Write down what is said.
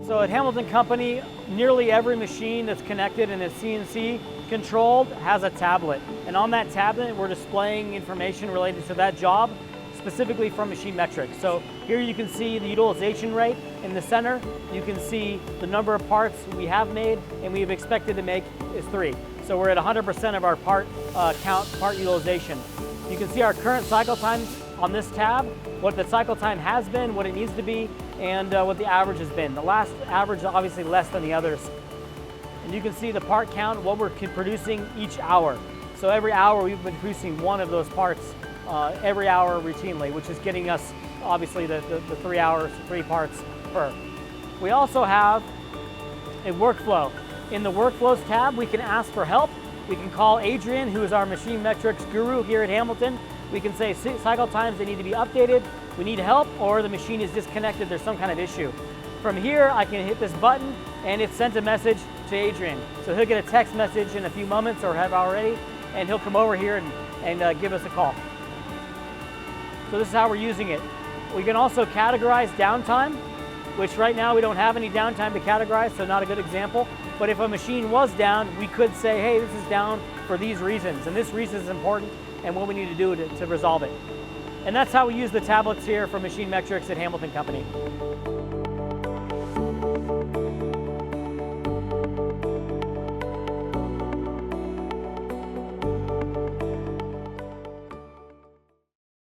So at Hamilton Company, nearly every machine that's connected and is CNC controlled has a tablet. And on that tablet, we're displaying information related to that job, specifically from MachineMetrics. So here you can see the utilization rate in the center. You can see the number of parts we have made and we've expected to make is 3. So we're at 100% of our part utilization. You can see our current cycle times on this tab, what the cycle time has been, what it needs to be, and what the average has been. The last average is obviously less than the others. And you can see the part count, what we're producing each hour. So every hour we've been producing one of those parts every hour routinely, which is getting us obviously the 3 hours, 3 parts per. We also have a workflow. In the workflows tab, we can ask for help. We can call Adrian, who is our MachineMetrics guru here at Hamilton. We can say cycle times, they need to be updated, we need help, or the machine is disconnected, there's some kind of issue. From here, I can hit this button and it sends a message to Adrian. So he'll get a text message in a few moments, or have already, and he'll come over here and give us a call. So this is how we're using it. We can also categorize downtime, which right now we don't have any downtime to categorize, so not a good example. But if a machine was down, we could say, hey, this is down for these reasons, and this reason is important, and what we need to do to resolve it. And that's how we use the tablets here for MachineMetrics at Hamilton Company.